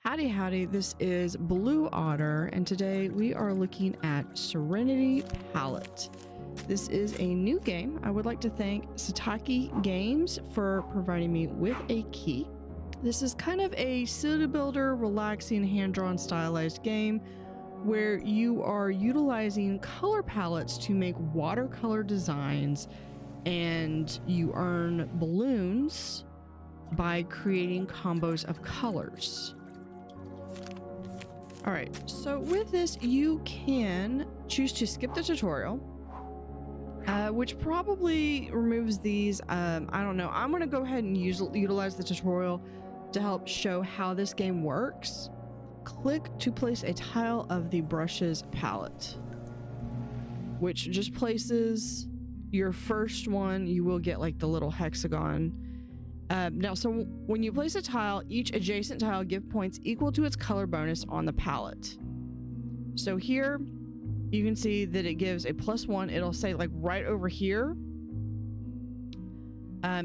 Howdy, this is Blue Otter, and today we are looking at Serendipalette. This is a new game. I would like to thank Sataki Games for providing me with a key. This is kind of a city builder, relaxing, hand-drawn, stylized game where you are utilizing color palettes to make watercolor designs, and you earn balloons by creating combos of colors. All right, so with this, you can choose to skip the tutorial, which probably removes these. I don't know. I'm going to go ahead and utilize the tutorial to help show how this game works. Click to place a tile of the brushes palette, which just places your first one. You will get like the little hexagon. Now, so when you place a tile, each adjacent tile give points equal to its color bonus on the palette. So here you can see that it gives a +1. It'll say like right over here.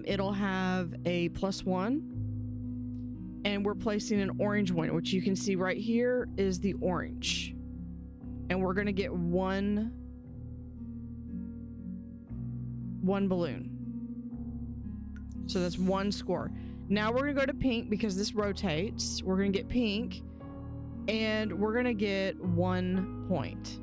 It'll have a +1, and we're placing an orange one, which you can see right here is the orange, and we're going to get one balloon. So that's one score. Now we're going to go to pink because this rotates. We're going to get pink, and we're going to get 1 point.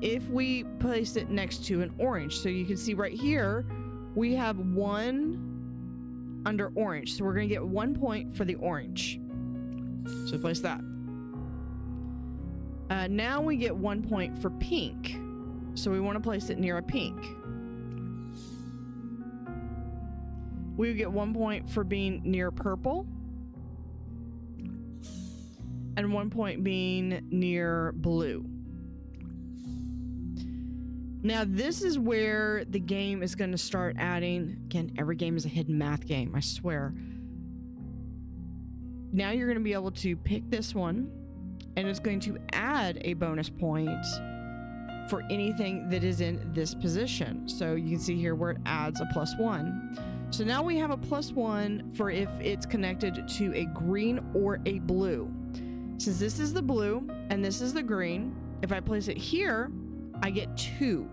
If we place it next to an orange, so you can see right here, we have 1 under orange. So we're going to get 1 point for the orange. So place that. Now we get 1 point for pink. So we want to place it near a pink. We would get 1 point for being near purple, and 1 point being near blue. Now this is where the game is going to start adding, again, every game is a hidden math game, I swear. Now you're going to be able to pick this one, and it's going to add a bonus point for anything that is in this position. So you can see here where it adds a +1. So now we have a +1 for if it's connected to a green or a blue. Since this is the blue and this is the green, if I place it here, I get 2.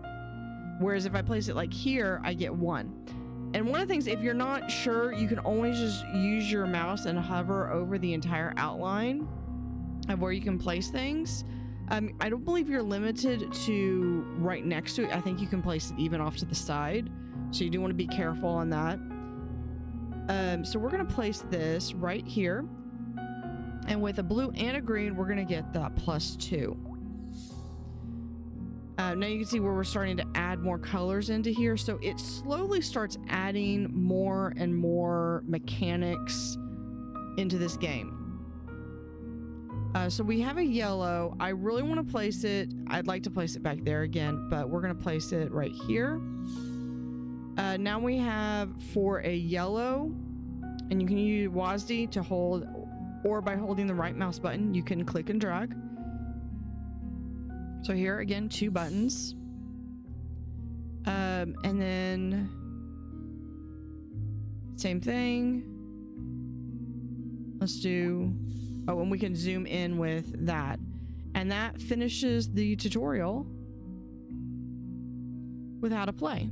Whereas if I place it like here, I get 1. And one of the things, if you're not sure, you can always just use your mouse and hover over the entire outline of where you can place things. I don't believe you're limited to right next to it. I think you can place it even off to the side. So you do want to be careful on that. So we're going to place this right here. And with a blue and a green, we're going to get that +2. Now you can see where we're starting to add more colors into here. So it slowly starts adding more and more mechanics into this game. So we have a yellow. I really want to place it. I'd like to place it back there again, but we're going to place it right here. Now we have for a yellow, and you can use WASD to hold, or by holding the right mouse button, you can click and drag. So here again, 2 buttons. And then same thing. Let's do, oh, and we can zoom in with that. And that finishes the tutorial with how to play.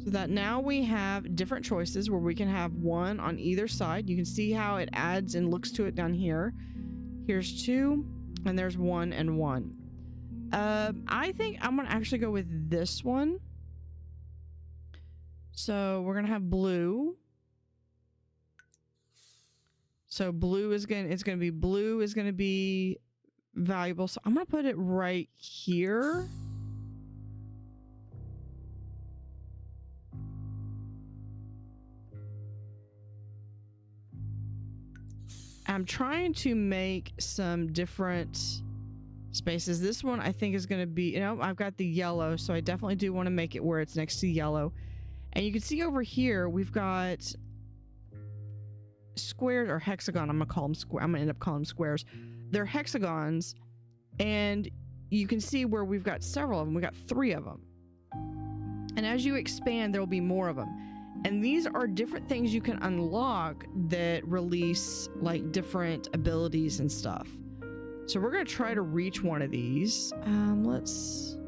So that now we have different choices where we can have 1 on either side. You can see how it adds and looks to it down here. Here's 2, and there's 1 and 1. I think I'm going to actually go with this one. So we're going to have blue. So blue is going to be valuable. So I'm going to put it right here. I'm trying to make some different spaces. This one I think is going to be, I've got the yellow, so I definitely do want to make it where it's next to yellow. And you can see over here, we've got squares or hexagon. I'm going to call them square. I'm going to end up calling them squares. They're hexagons, and you can see where we've got several of them. We got 3 of them. And as you expand, there will be more of them. And these are different things you can unlock that release like different abilities and stuff. So we're going to try to reach one of these. Let's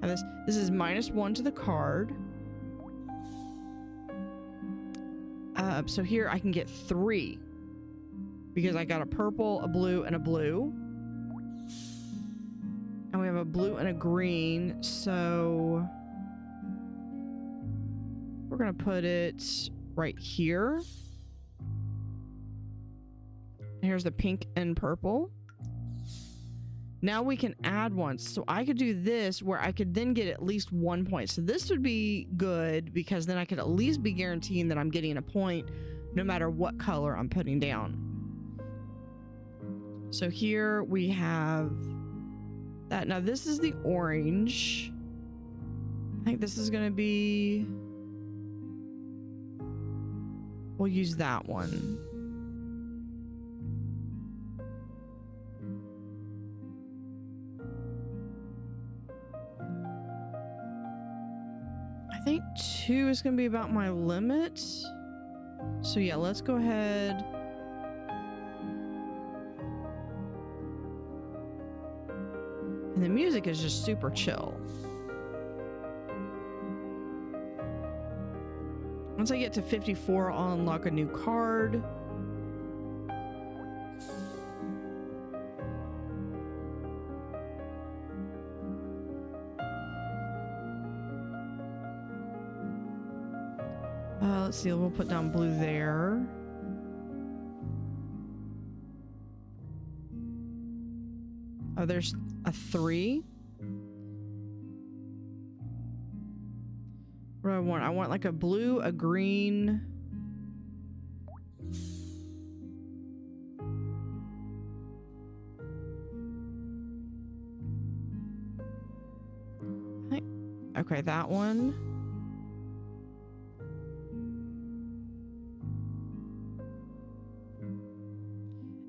have this. This is -1 to the card. So here I can get 3 because I got a purple, a blue, and a blue. And we have a blue and a green. So we're going to put it right here. Here's the pink and purple. Now we can add one. So I could do this where I could then get at least 1 point. So this would be good because then I could at least be guaranteeing that I'm getting a point no matter what color I'm putting down. So here we have that. Now this is the orange. I think this is going to be... We'll use that one. I think 2 is going to be about my limit. So yeah, let's go ahead. And the music is just super chill. Once I get to 54, I'll unlock a new card. Let's see, we'll put down blue there. Oh, there's a 3. What do I want? I want like a blue, a green. Okay, that one.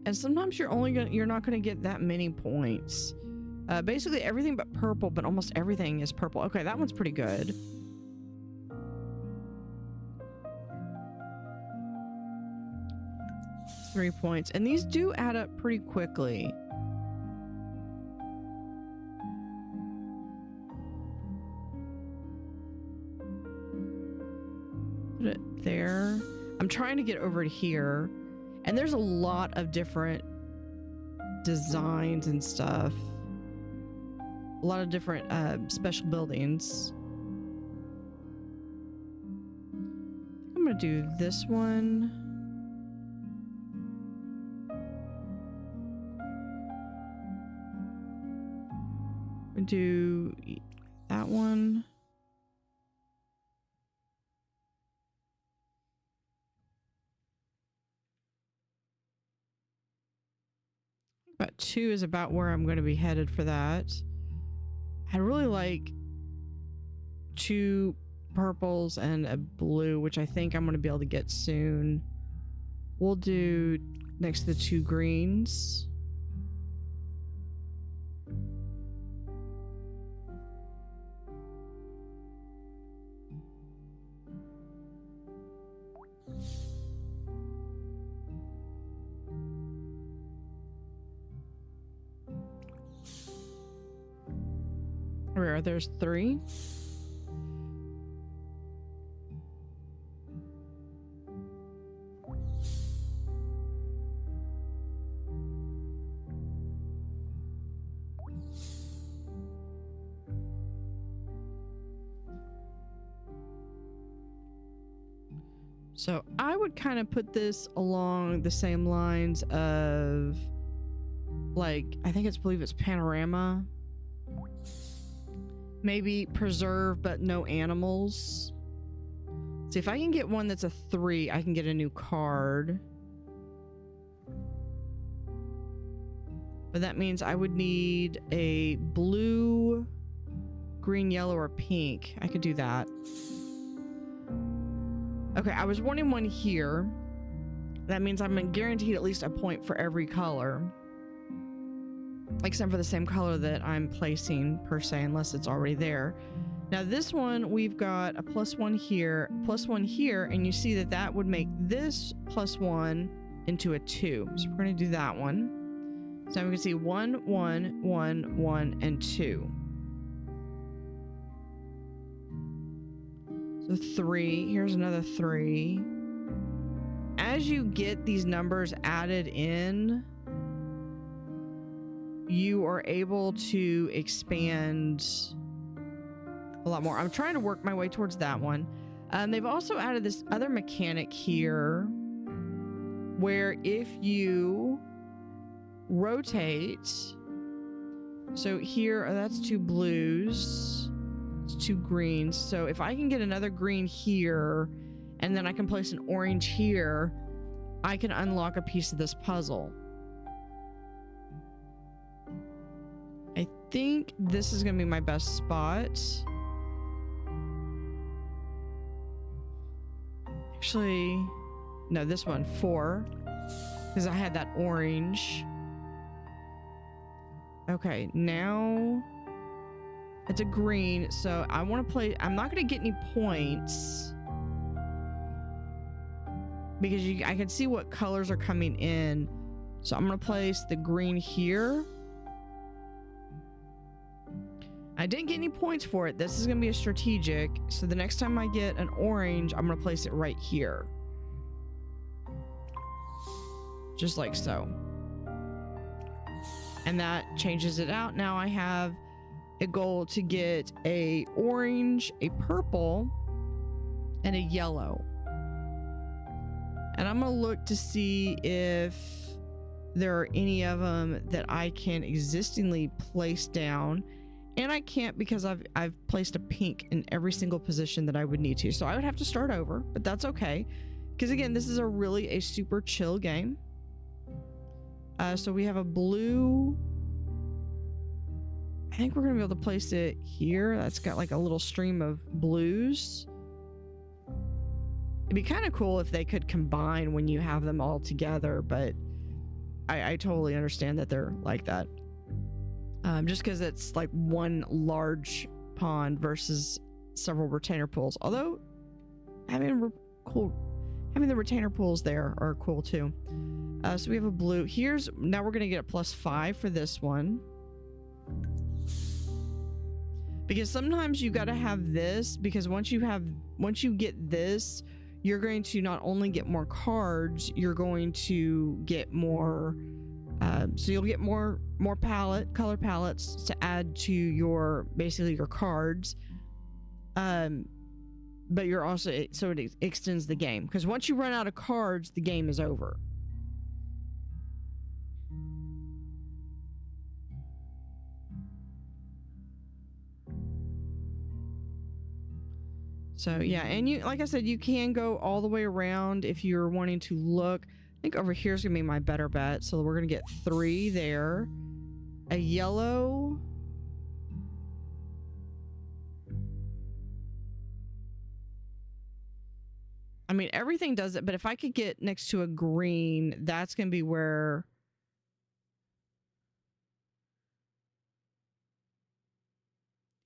And sometimes you're not gonna get that many points. Basically everything but purple, but almost everything is purple. Okay, that one's pretty good. Three points, and these do add up pretty quickly. Put it there. I'm trying to get over to here. And there's a lot of different designs and stuff. A lot of different special buildings. I'm gonna do this one. I'm gonna do that one. About 2 is about where I'm going to be headed for that. I really like 2 purples and a blue, which I think I'm going to be able to get soon. We'll do next to the 2 greens. Where there's 3. So I would kind of put this along the same lines of, like, I believe it's panorama. Maybe preserve, but no animals. See, if I can get one that's a 3, I can get a new card. But that means I would need a blue, green, yellow, or pink. I could do that. Okay, I was wanting one here. That means I'm guaranteed at least a point for every color. Except for the same color that I'm placing, per se, unless it's already there. Now this one, we've got a +1 here, +1 here, and you see that that would make this +1 into a 2. So we're going to do that one. So now we can see 1, 1, 1, 1, and 2. So 3. Here's another 3. As you get these numbers added in, you are able to expand a lot more. I'm trying to work my way towards that one. They've also added this other mechanic here where if you rotate, so here, that's 2 blues, it's 2 greens. So if I can get another green here, and then I can place an orange here, I can unlock a piece of this puzzle. I think this is gonna be my best spot. Actually, no, this one, 4, because I had that orange. Okay, now it's a green, so I want to play. I'm not going to get any points because I can see what colors are coming in. So I'm going to place the green here. I didn't get any points for it. This is going to be a strategic. So the next time I get an orange, I'm going to place it right here. Just like so. And that changes it out. Now I have a goal to get a orange, a purple, and a yellow. And I'm going to look to see if there are any of them that I can existingly place down. And I can't because I've placed a pink in every single position that I would need to. So I would have to start over, but that's okay. Because again, this is a super chill game. So we have a blue. I think we're going to be able to place it here. That's got like a little stream of blues. It'd be kind of cool if they could combine when you have them all together, but I totally understand that they're like that. Just because it's like one large pond versus several retainer pools. Although having the retainer pools there are cool too. So we have a blue. Now we're going to get a +5 for this one. Because sometimes you got to have this, because once you get this, you're going to not only get more cards, you're going to get more, so you'll get more color palettes to add to your cards. But you're also, so it extends the game, because once you run out of cards, the game is over. So yeah, and you, like I said, you can go all the way around if you're wanting to look. I think over here is gonna be my better bet. So we're gonna get 3 there, a yellow, I mean everything does it, but if I could get next to a green, that's gonna be where.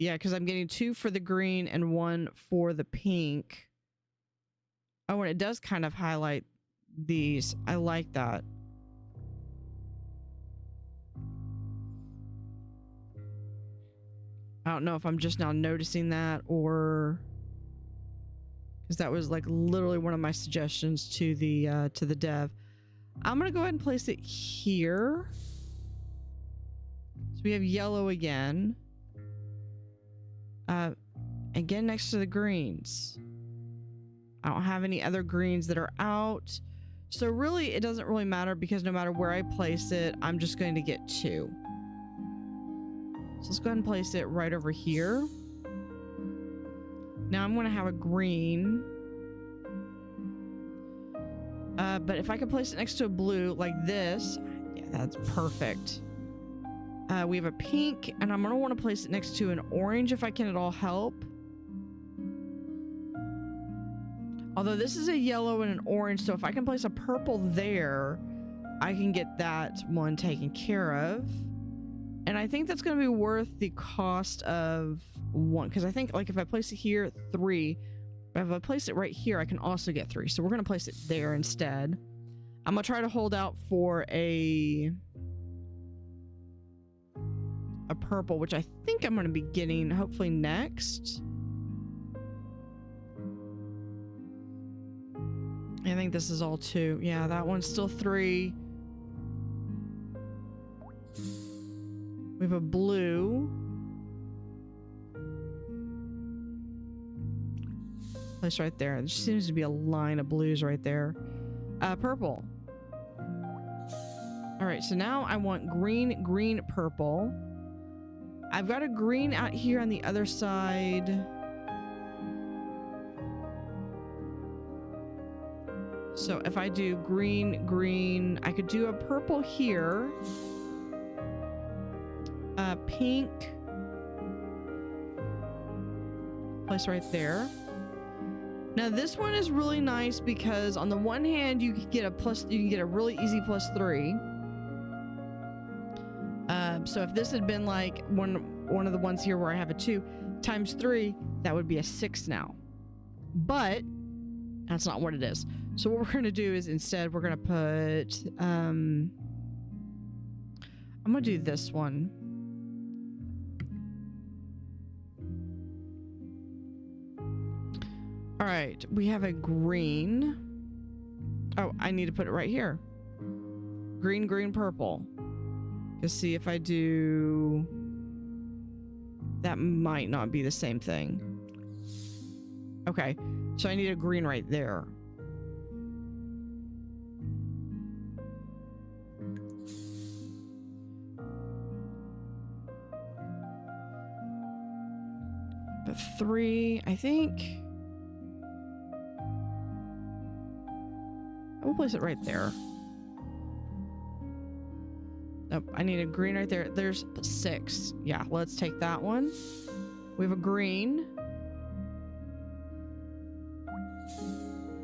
Yeah, because I'm getting 2 for the green and 1 for the pink. Oh, and it does kind of highlight these. I like that. I don't know if I'm just now noticing that, or because that was like literally one of my suggestions to the dev. I'm gonna go ahead and place it here. So we have yellow again. Again next to the greens. I don't have any other greens that are out, so really it doesn't really matter, because no matter where I place it, I'm just going to get 2. So let's go ahead and place it right over here. Now I'm going to have a green, but if I can place it next to a blue like this, yeah, that's perfect. We have a pink, and I'm going to want to place it next to an orange if I can at all help. Although this is a yellow and an orange, so if I can place a purple there, I can get that one taken care of. And I think that's going to be worth the cost of 1, because I think like if I place it here, 3. But if I place it right here, I can also get 3. So we're going to place it there instead. I'm going to try to hold out for a purple, which I think I'm going to be getting hopefully next. I think this is all 2. Yeah, that one's still 3. We have a blue. Place right there. There seems to be a line of blues right there. Purple. All right, so now I want green, green, purple. I've got a green out here on the other side. So if I do green, green, I could do a purple here. Pink. Place right there. Now this one is really nice because on the one hand you can get a really easy +3. So if this had been like one of the ones here where I have a 2 times 3, that would be a 6 now. But that's not what it is. So what we're going to do is instead we're going to put I'm going to do this one. All right, we have a green. Oh, I need to put it right here. Green, green, purple. Let's see if I do... That might not be the same thing. Okay, so I need a green right there. But 3, I think... We'll place it right there. Nope, I need a green right there. There's 6. Yeah, let's take that one. We have a green.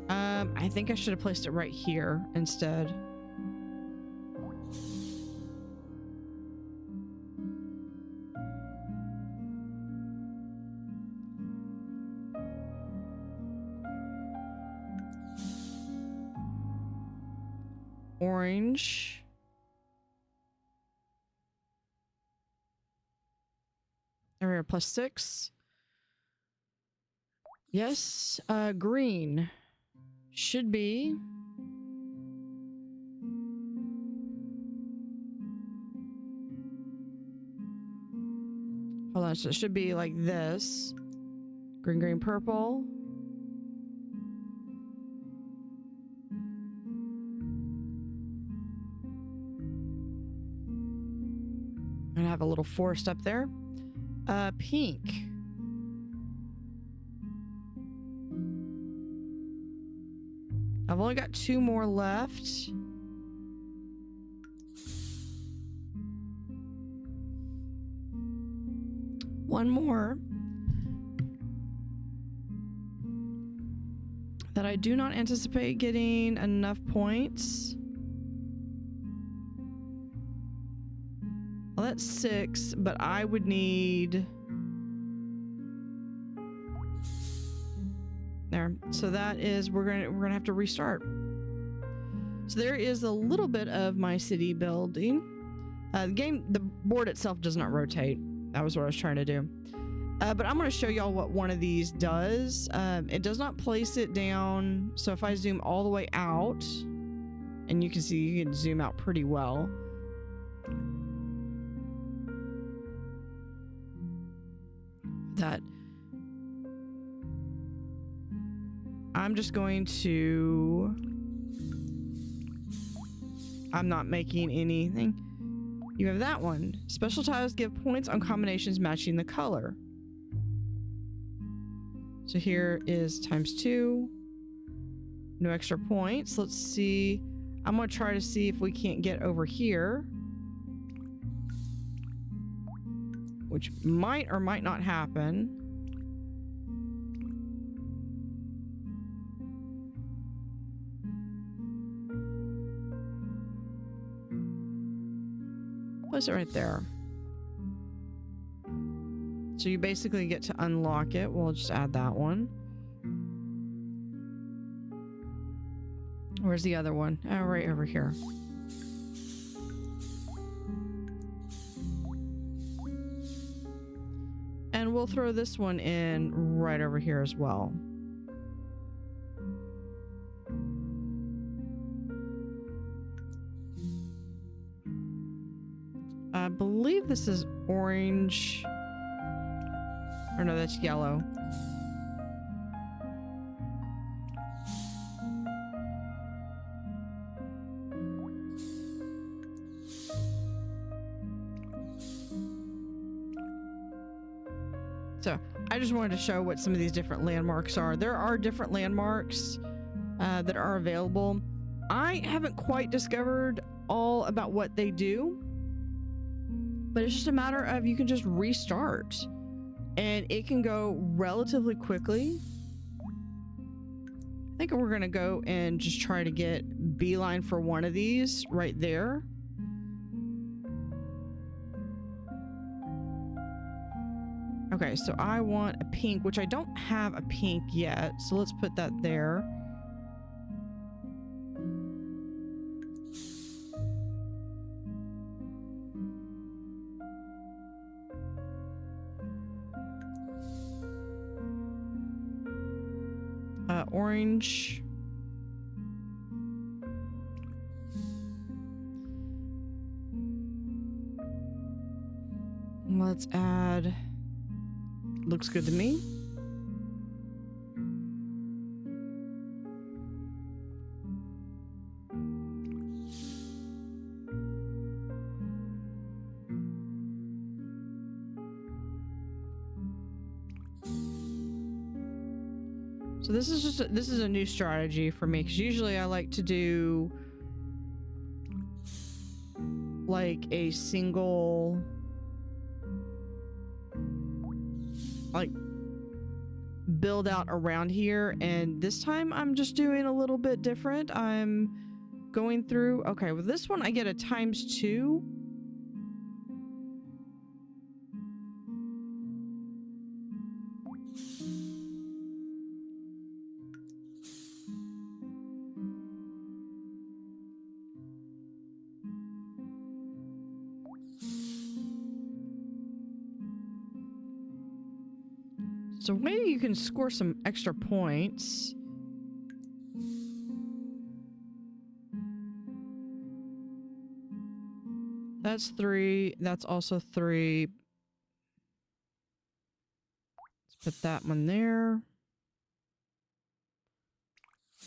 I think I should have placed it right here instead. Orange. There we are, +6. Yes, green. Should be. Hold on, so it should be like this. Green, green, purple. And have a little forest up there. Pink. I've only got 2 more left. One more that I do not anticipate getting enough points. Well, that's 6, but I would need... There. So that is, we're gonna have to restart. So there is a little bit of my city building. The board itself does not rotate. That was what I was trying to do. But I'm going to show y'all what one of these does. It does not place it down. So if I zoom all the way out, and you can see, you can zoom out pretty well. That I'm just going to... I'm not making anything. You have that one. Special tiles give points on combinations matching the color. So here is ×2. No extra points. Let's see. I'm going to try to see if we can't get over here. Which might or might not happen. Place it right there. So you basically get to unlock it. We'll just add that one. Where's the other one? Oh, right over here. And we'll throw this one in right over here as well. I believe this is orange. Or no, that's yellow. So I just wanted to show what some of these different landmarks are. There are different landmarks that are available. I haven't quite discovered all about what they do, but it's just a matter of you can just restart and it can go relatively quickly. I think we're going to go and just try to get beeline for one of these right there. Okay, so I want a pink, which I don't have a pink yet, so let's put that there. Orange. Let's add... Looks good to me. So this is a new strategy for me, because usually I like to do like a single, like, build out around here, and this time I'm just doing a little bit different. I'm going through, okay, with this one I get a ×2. So maybe you can score some extra points. That's 3. That's also 3. Let's put that one there.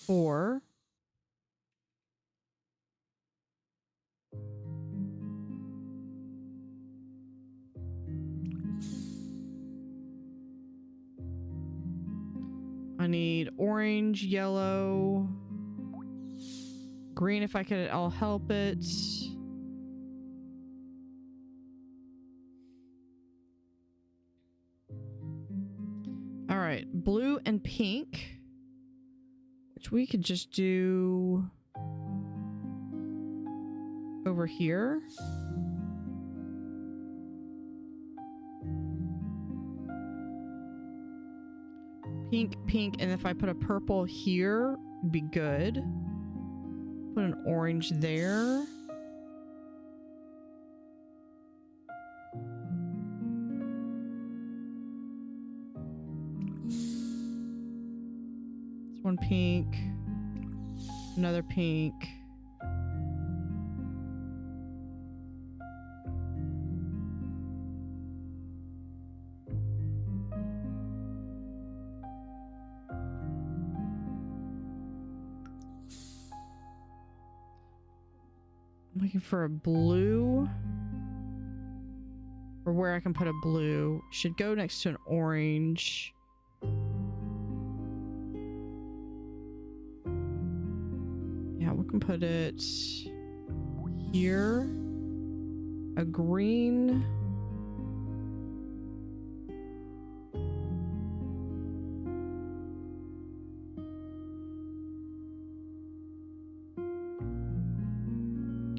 4. I need orange, yellow, green if I could, I'll help it. All right, blue and pink, which we could just do over here. Pink, pink, and if I put a purple here, it'd be good. Put an orange there. It's one pink, another pink. Looking for a blue, or where I can put a blue. Should go next to an orange. Yeah, we can put it here. A green.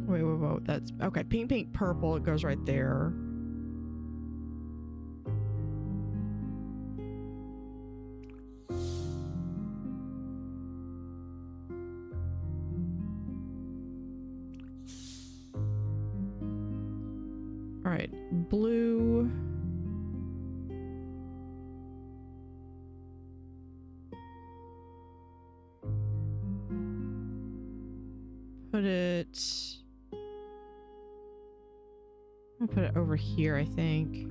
Wait, that's okay. Pink, pink, purple, it goes right there. right, blue. Put it... I'll put it over here, I think.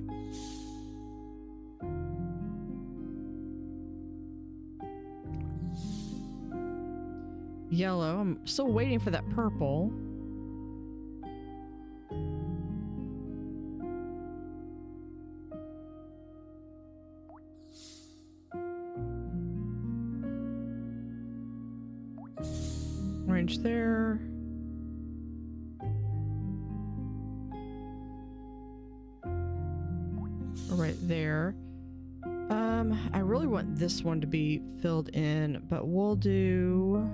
Yellow. I'm still waiting for that purple. Orange there. Right there. I really want this one to be filled in, but we'll do...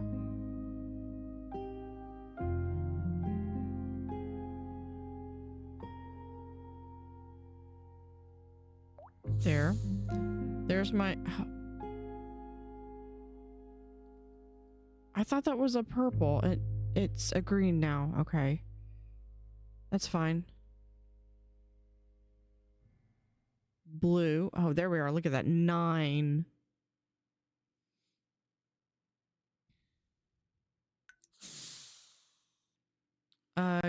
There. There's my... Oh. I thought that was a purple. It's a green now. Okay. That's fine. Blue. Oh, there we are. Look at that. 9.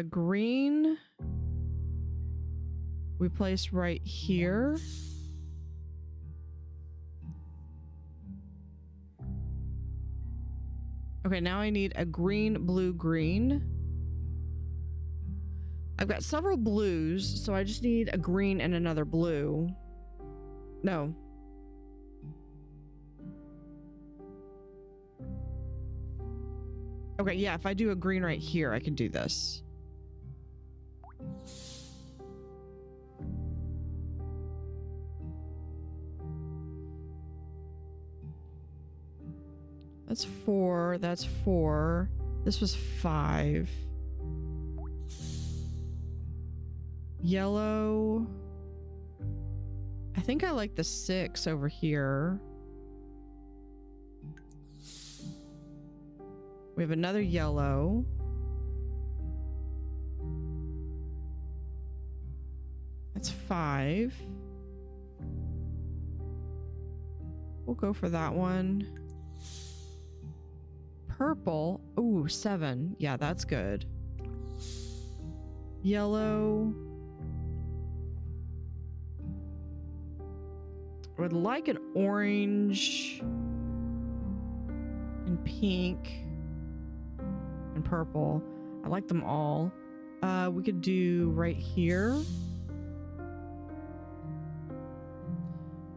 Green. We place right here. Okay, now I need a green, blue, green. I've got several blues, so I just need a green and another blue. No. Okay, yeah, if I do a green right here, I can do this. That's 4. That's 4. This was 5. Yellow. I think I like the 6 over here. We have another yellow. That's 5. We'll go for that one. Purple. Ooh, 7. Yeah, that's good. Yellow. Would like an orange and pink and purple. I like them all. We could do right here.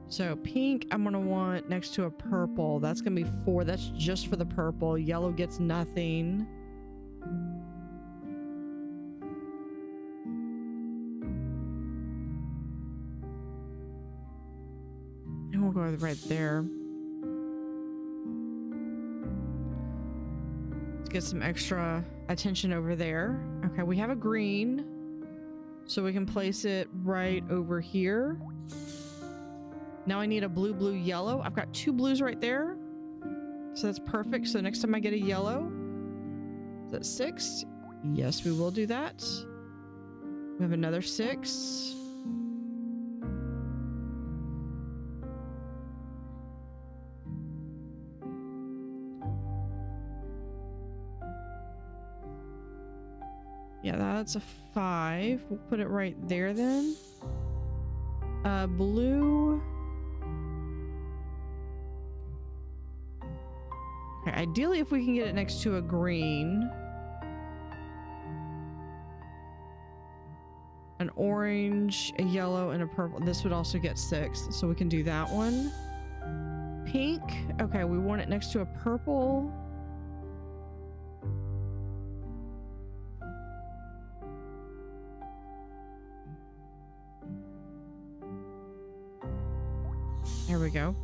So pink, I'm gonna want next to a purple. That's gonna be 4. That's just for the purple. Yellow gets nothing. And we'll go right there. Let's get some extra attention over there. Okay, we have a green. So we can place it right over here. Now I need a blue, blue, yellow. I've got 2 blues right there. So that's perfect. So next time I get a yellow, is that 6? Yes, we will do that. We have another 6. Yeah, that's a 5. We'll put it right there then. Blue. Okay, ideally if we can get it next to a green. An orange, a yellow, and a purple. This would also get 6, so we can do that one. Pink. Okay, we want it next to a purple. There we go.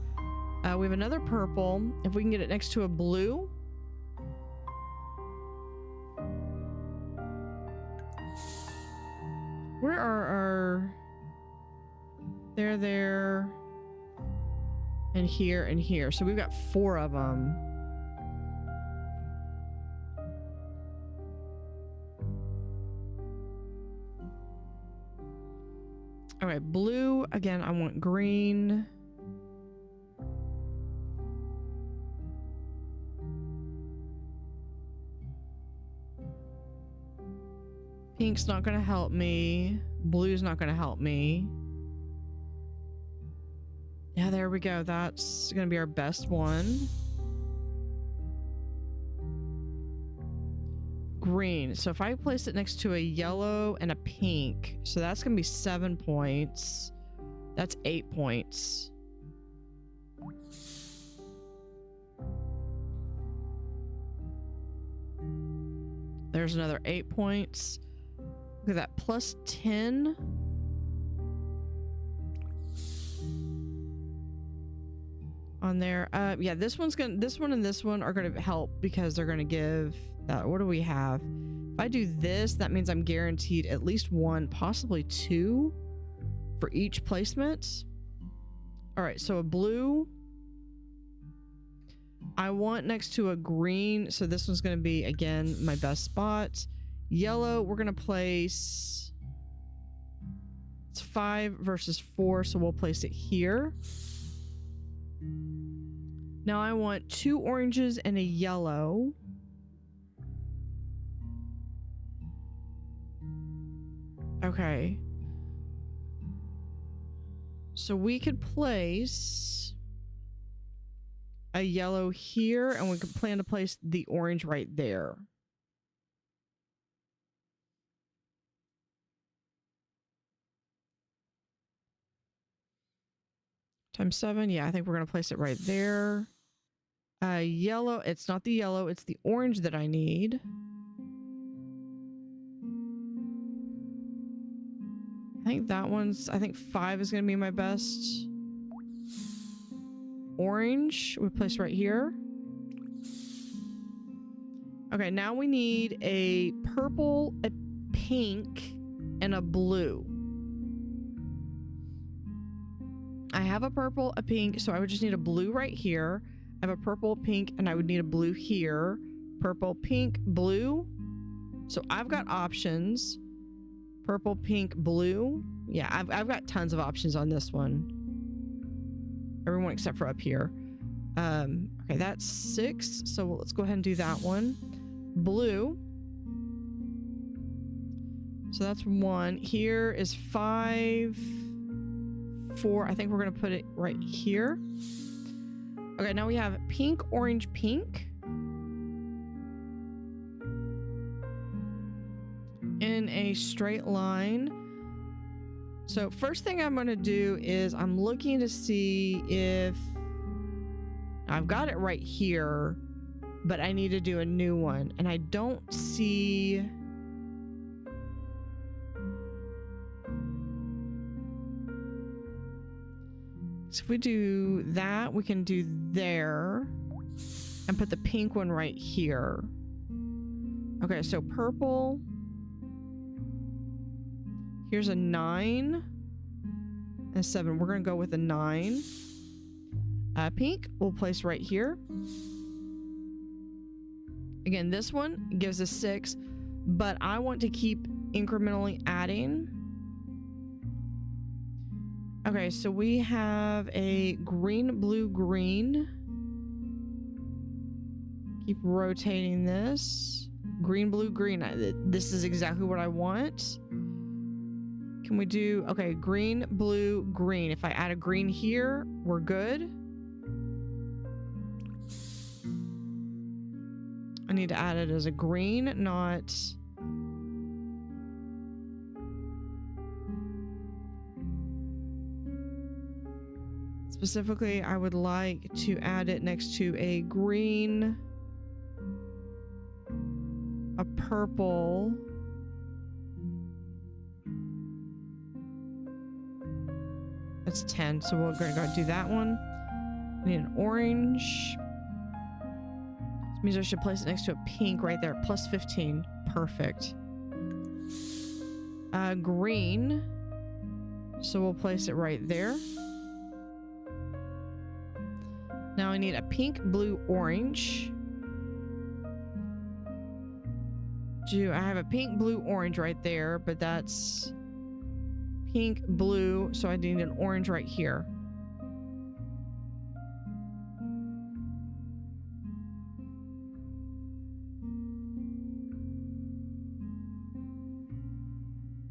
We have another purple. If we can get it next to a blue. Where are our... There, and here, and here. So we've got 4 of them. Okay, blue. Again, I want green. Pink's not going to help me. Blue's not going to help me. Yeah, there we go. That's going to be our best one. Green. So if I place it next to a yellow and a pink, so that's going to be 7 points. That's 8 points. There's another 8 points. Look at that, plus 10. On there. Yeah, this one and this one are gonna help because they're gonna give that. What do we have? If I do this, that means I'm guaranteed at least 1, possibly 2 for each placement. All right, so a blue I want next to a green, so this one's gonna be again my best spot. Yellow, we're gonna place, it's 5 versus 4, so we'll place it here. Now I want 2 oranges and a yellow. Okay. So we could place a yellow here, and we could plan to place the orange right there. Times 7. Yeah, I think we're going to place it right there. Yellow. It's not the yellow. It's the orange that I need. I think that one's... I think 5 is going to be my best. Orange. We place right here. Okay, now we need a purple, a pink, and a blue. I have a purple, a pink, so I would just need a blue right here. I have a purple, pink, and I would need a blue here. Purple, pink, blue. So I've got options. Purple, pink, blue. Yeah, I've got tons of options on this one. Everyone except for up here. Okay, that's 6. So let's go ahead and do that one. Blue. So that's 1. Here is 5. 4. I think we're going to put it right here. Okay, now we have pink, orange, pink. In a straight line. So first thing I'm going to do is I'm looking to see if I've got it right here, but I need to do a new one. And I don't see... So if we do that, we can do there and put the pink one right here. Okay, so purple. Here's a 9 and a 7. We're going to go with a 9. Pink we'll place right here. Again, this one gives us 6, but I want to keep incrementally adding. Okay, so we have a green, blue, green. Keep rotating this. Green, blue, green. This is exactly what I want. Can we do... Okay, green, blue, green. If I add a green here, we're good. I need to add it as a green, not... Specifically, I would like to add it next to a green, a purple, that's 10, so we're going to go do that one. I need an orange. This means I should place it next to a pink right there, plus 15. Perfect. Green, so we'll place it right there. Now I need a pink, blue, orange. I have a pink, blue, orange right there, but that's pink, blue, so I need an orange right here.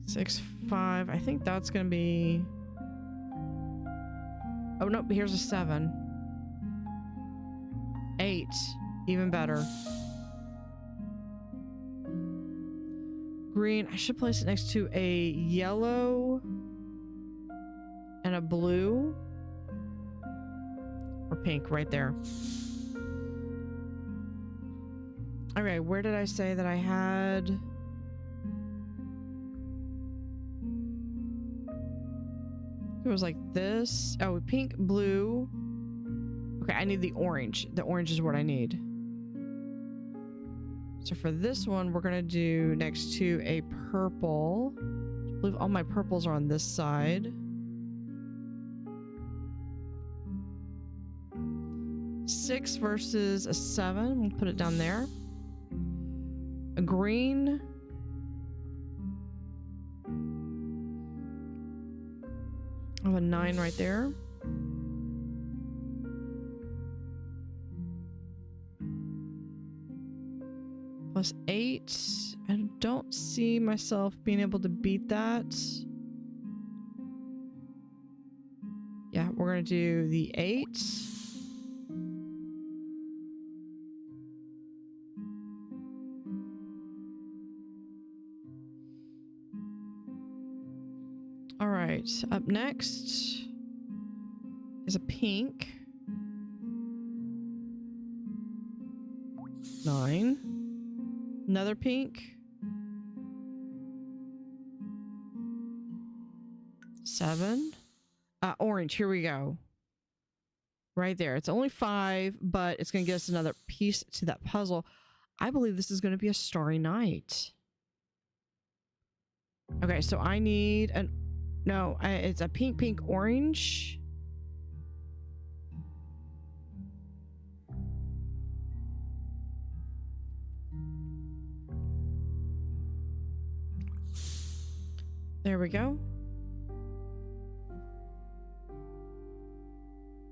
Six, 5. I think that's gonna be... Oh, no, here's a 7. 8. Even better. Green. I should place it next to a yellow and a blue. Or pink right there. Okay, where did I say that I had... It was like this. Oh, pink, blue. Okay, I need the orange. The orange is what I need. So for this one, we're gonna do next to a purple. I believe all my purples are on this side. 6 versus a 7. We'll put it down there. A green. I have a 9 right there. Plus 8. I don't see myself being able to beat that. Yeah, we're gonna do the 8. All right, up next is a pink. 9. Another pink. 7. Orange, here we go. Right there. It's only 5, but it's going to get us another piece to that puzzle. I believe this is going to be a starry night. Okay, so I need an... No, it's a pink, pink, orange. There we go.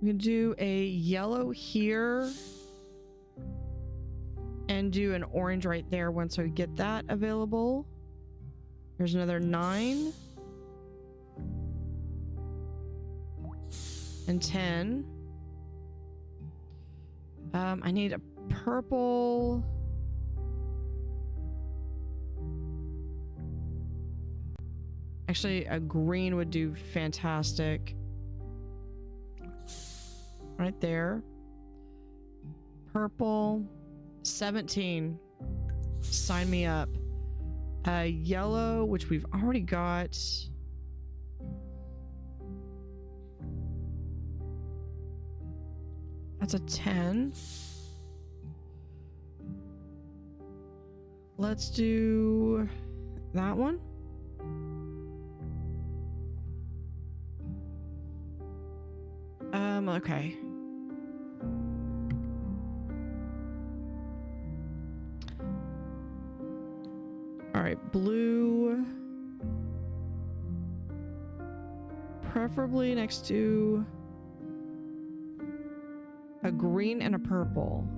We can do a yellow here and do an orange right there once we get that available. There's another 9 and 10. I need a purple. Actually, a green would do fantastic. Right there. Purple. 17. Sign me up. Yellow, which we've already got. That's a 10. Let's do that one. Okay. All right, blue. Preferably next to a green and a purple.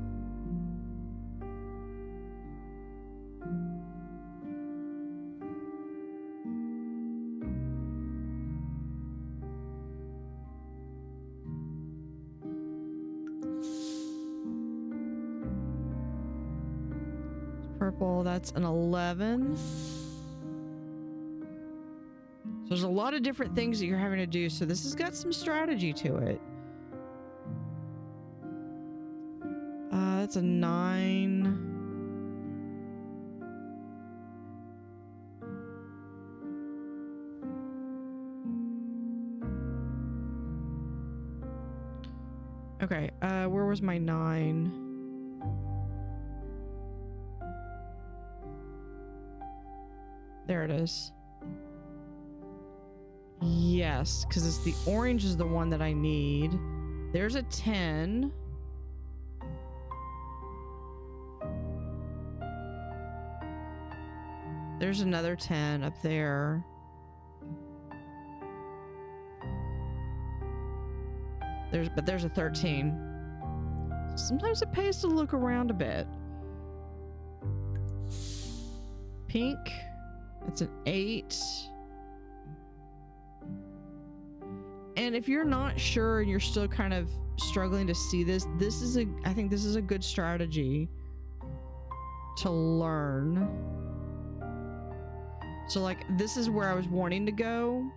Purple, that's an 11. So there's a lot of different things that you're having to do, so this has got some strategy to it. That's a 9. Okay, where was my 9? There it is. Yes, because it's the orange is the one that I need. There's a 10. There's another 10 up there. There's a 13. Sometimes it pays to look around a bit. Pink. It's an 8. And if you're not sure and you're still kind of struggling to see this, I think this is a good strategy to learn. So like, this is where I was wanting to go.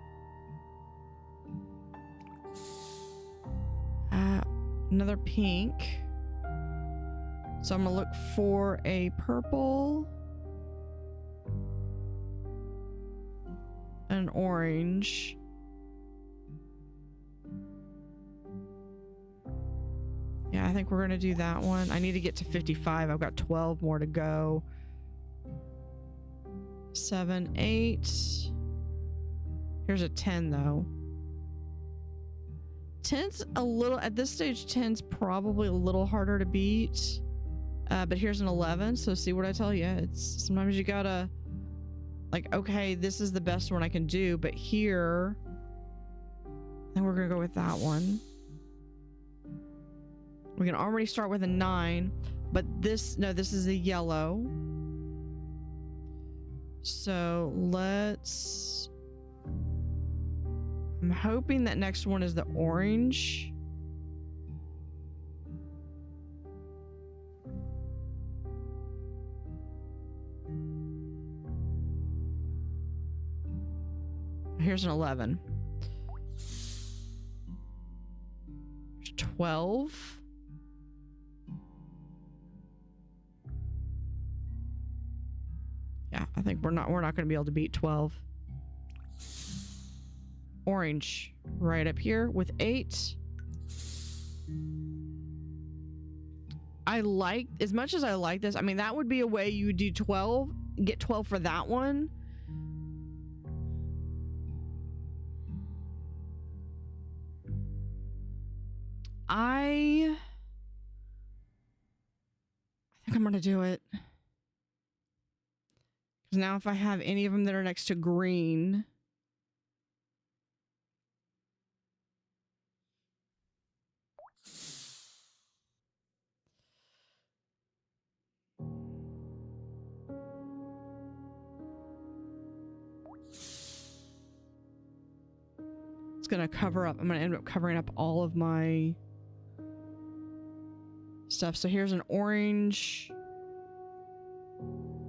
Another pink. So I'm gonna look for a purple, an orange, yeah, I think we're gonna do that one. I need to get to 55. I've got 12 more to go. 7, 8. Here's a 10 though. 10's a little, at this stage, 10's probably a little harder to beat. But here's an 11, so see what I tell you. It's sometimes you gotta, like, okay, this is the best one I can do, but here, I think we're gonna go with that one. We can already start with a 9, but this is a yellow. So let's, I'm hoping that next one is the orange. Here's an 11. 12. Yeah, I think we're not going to be able to beat 12. Orange right up here with 8. I like, as much as I like this, I mean, that would be a way you would do 12, get 12 for that one. I think I'm gonna do it. Because now if I have any of them that are next to green, it's gonna cover up, I'm gonna end up covering up all of my stuff. So here's an orange,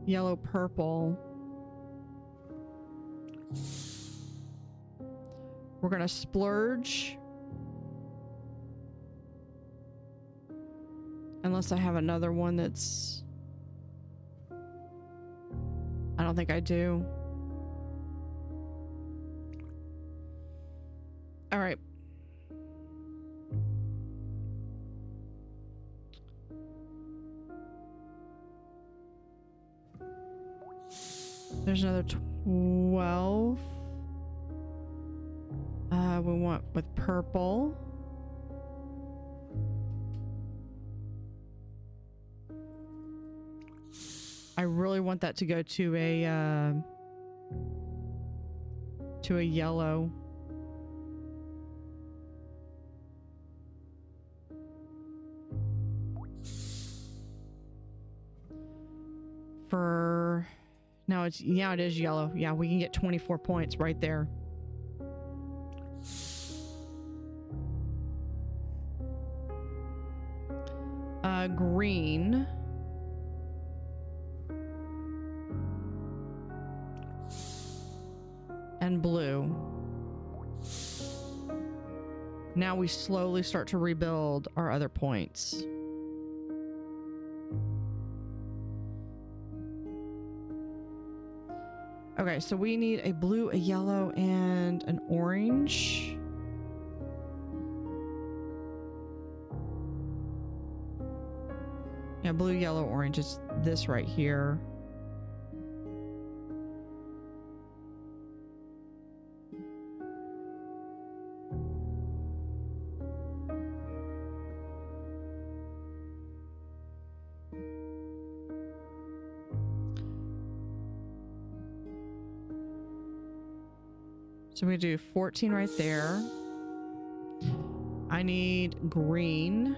yellow, purple. We're gonna splurge. Unless I have another one that's, I don't think I do. All right. There's another 12. We want with purple. I really want that to go to a yellow. For now, it is yellow. Yeah, we can get 24 points right there. Green. And blue. Now we slowly start to rebuild our other points. Okay, so we need a blue, a yellow, and an orange. Yeah, blue, yellow, orange is this right here. So we do 14 right there. I need green.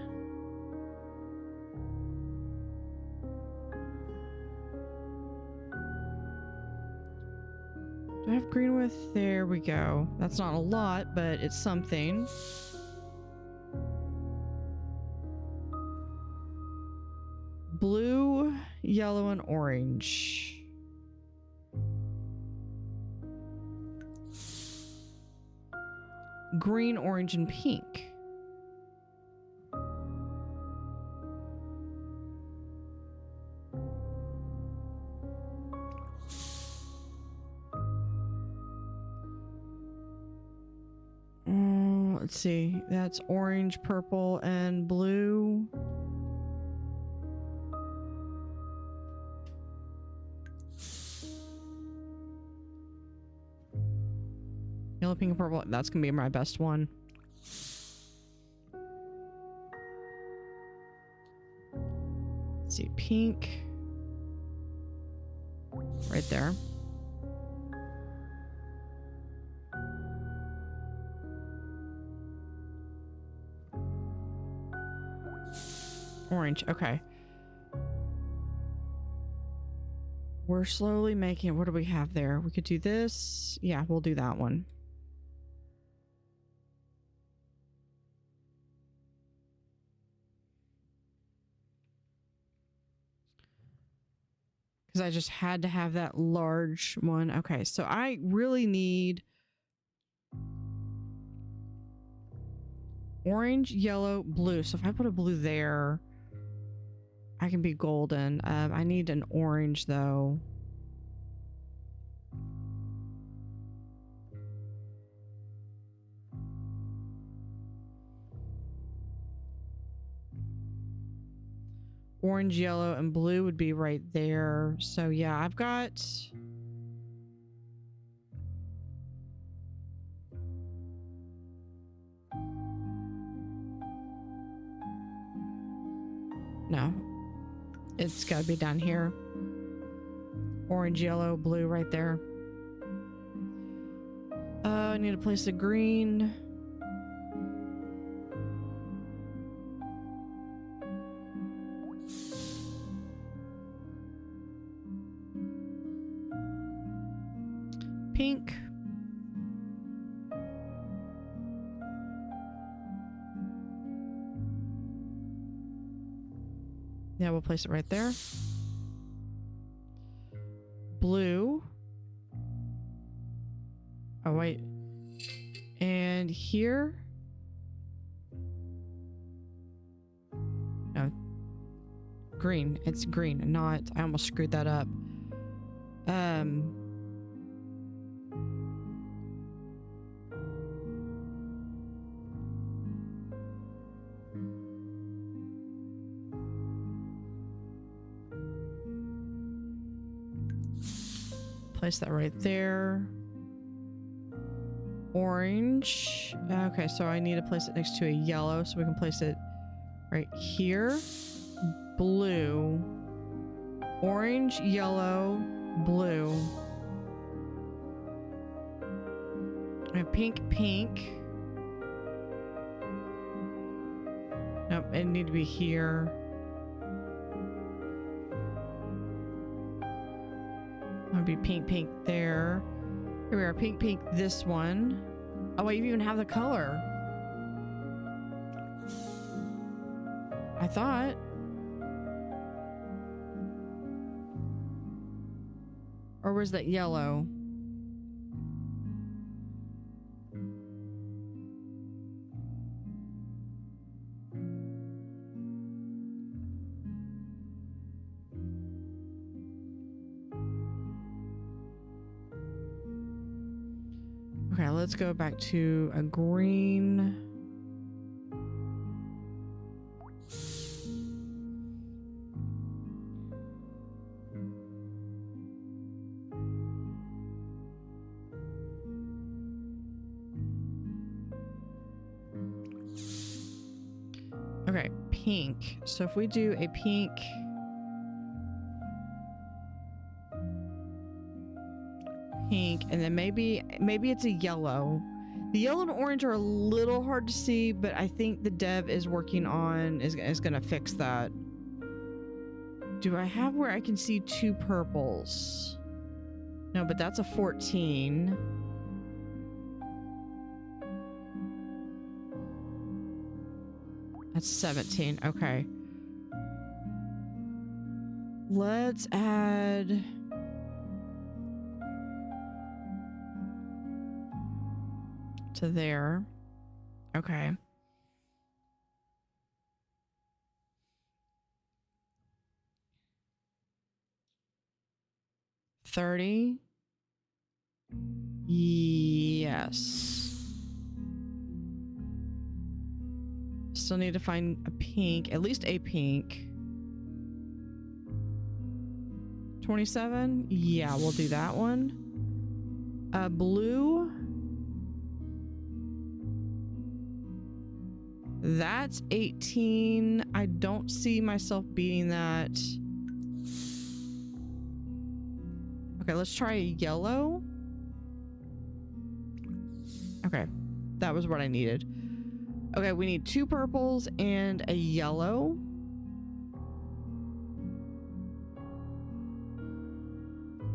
Do I have green with? There we go. That's not a lot, but it's something. Blue, yellow, and orange. Green, orange, and pink. Let's see. That's orange, purple, and blue. Yellow, pink, and purple. That's gonna be my best one. Let's see. Pink. Right there. Orange. Okay. We're slowly making. What do we have there? We could do this. Yeah, we'll do that one. Because I just had to have that large one. Okay, so I really need orange, yellow, blue. So if I put a blue there, I can be golden. I need an orange though. Orange, yellow, and blue would be right there. So yeah, I've got... No. It's got to be down here. Orange, yellow, blue right there. I need to place the green. Pink. Yeah, we'll place it right there. Blue. Oh, wait. And here. No. Green. It's green, not... I almost screwed that up. Place that right there. Orange. Okay, so I need to place it next to a yellow, so we can place it right here. Blue. Orange, yellow, blue. And pink, pink. Nope, it need to be here. It'll be pink, pink there. Here we are, pink, pink, this one. Oh, wait, you even have the color. I thought. Or was that yellow? Okay, let's go back to a green. Okay, pink. So if we do a pink... Pink, and then maybe it's a yellow. The yellow and orange are a little hard to see, but I think the dev is working on, is gonna fix that. Do I have where I can see 2 purples? No, but that's a 14. That's 17. Okay. Let's add... to there. Okay. $30. Yes. Still need to find a pink, at least a pink. 27? Yeah, we'll do that one. Blue. That's 18. I don't see myself beating that. Okay, let's try a yellow. Okay, that was what I needed. Okay, we need 2 purples and a yellow.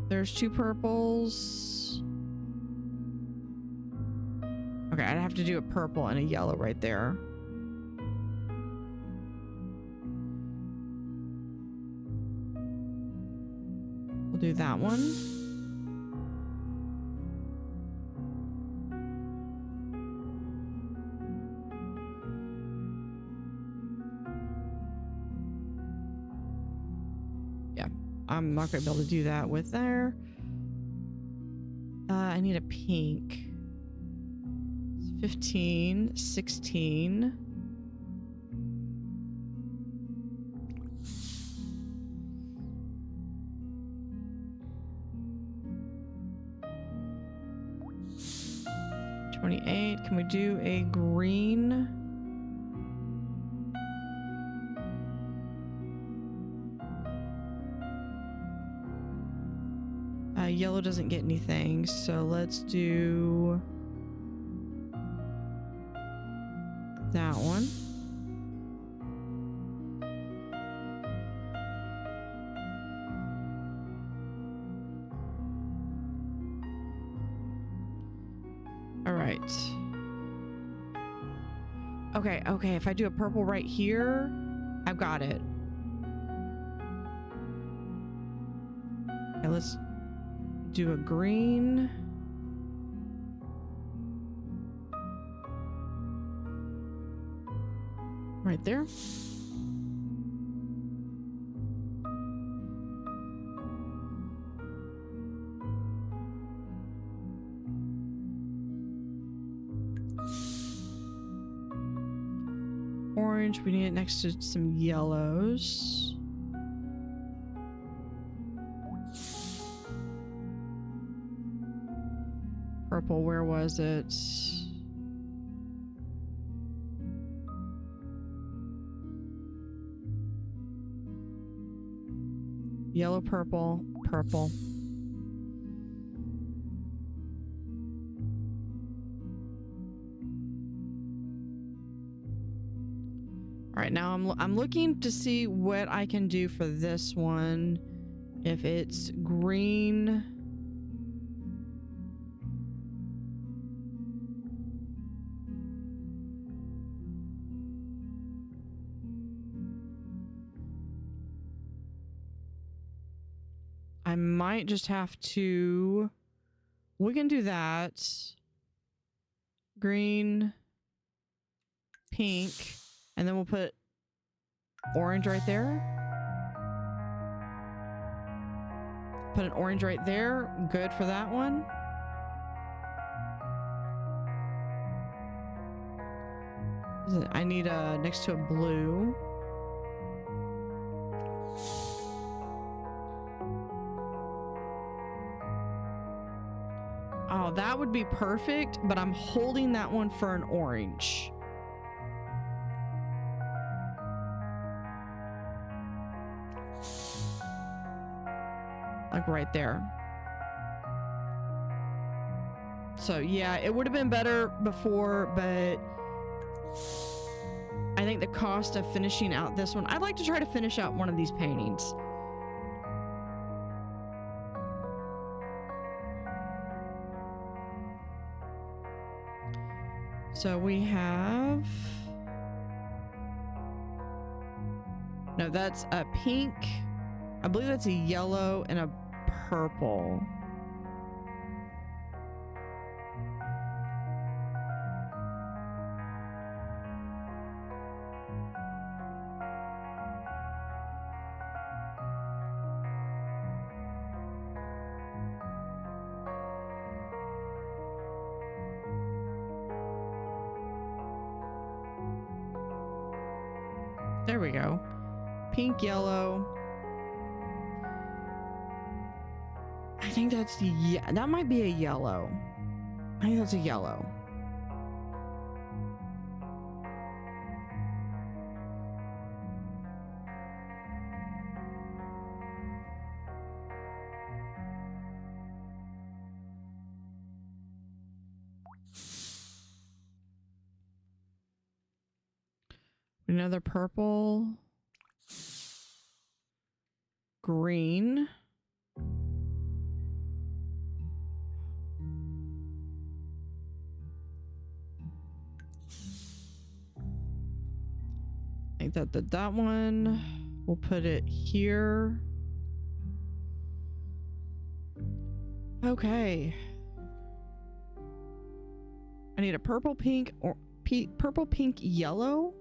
There's 2 purples. Okay, I'd have to do a purple and a yellow right there. We'll do that one. Yeah, I'm not gonna be able to do that with there. I need a pink. 15, 16. Can we do a green? Yellow doesn't get anything, so let's do that one. All right. Okay, if I do a purple right here, I've got it. Okay, let's do a green. Right there. Orange, we need it next to some yellows. Purple, where was it? Yellow, purple, purple. All right, now I'm looking to see what I can do for this one. If it's green. I might just have to... We can do that. Green, pink, and then we'll put orange right there. Put an orange right there. Good for that one. I need a next to a blue. Oh, that would be perfect, but I'm holding that one for an orange. Like right there. So yeah, it would have been better before, but I think the cost of finishing out this one, I'd like to try to finish out one of these paintings. So we have, no, that's a pink. I believe that's a yellow and a purple. There we go. Pink, yellow. I think that's the, yeah, that might be a yellow. I think that's a yellow. Another purple. Green. I think that one. We'll put it here. Okay. I need a purple, pink, or purple, pink, yellow.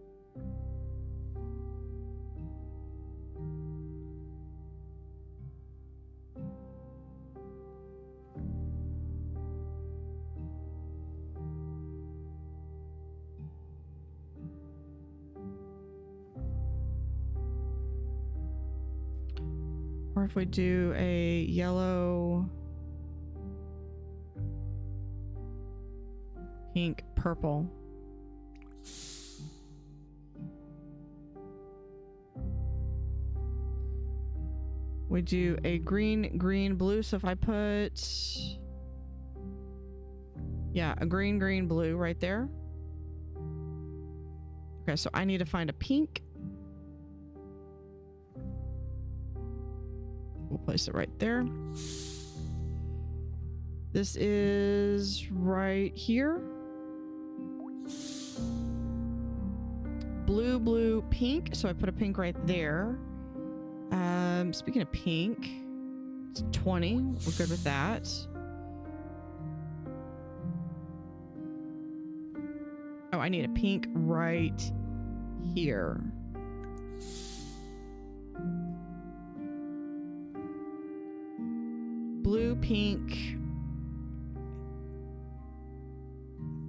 Or if we do a yellow, pink, purple. We do a green, green, blue. So if I put, yeah, a green, green, blue right there. Okay, so I need to find a pink. We'll place it right there. This is right here. Blue, blue, pink. So I put a pink right there. Speaking of pink, it's 20. We're good with that. Oh, I need a pink right here. Blue, pink.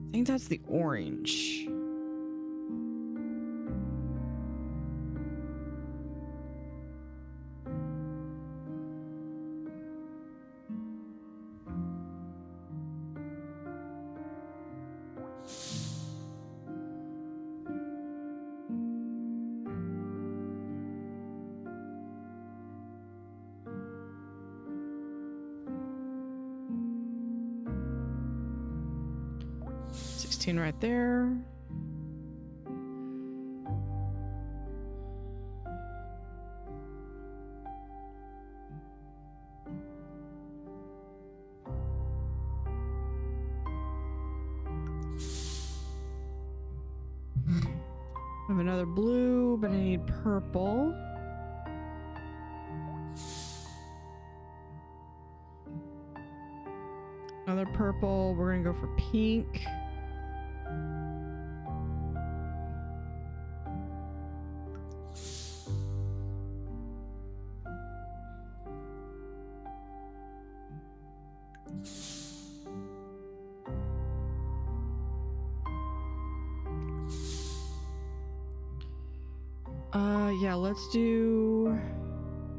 I think that's the orange. Right there. I have another blue, but I need purple. Another purple. We're gonna go for pink. Yeah, let's do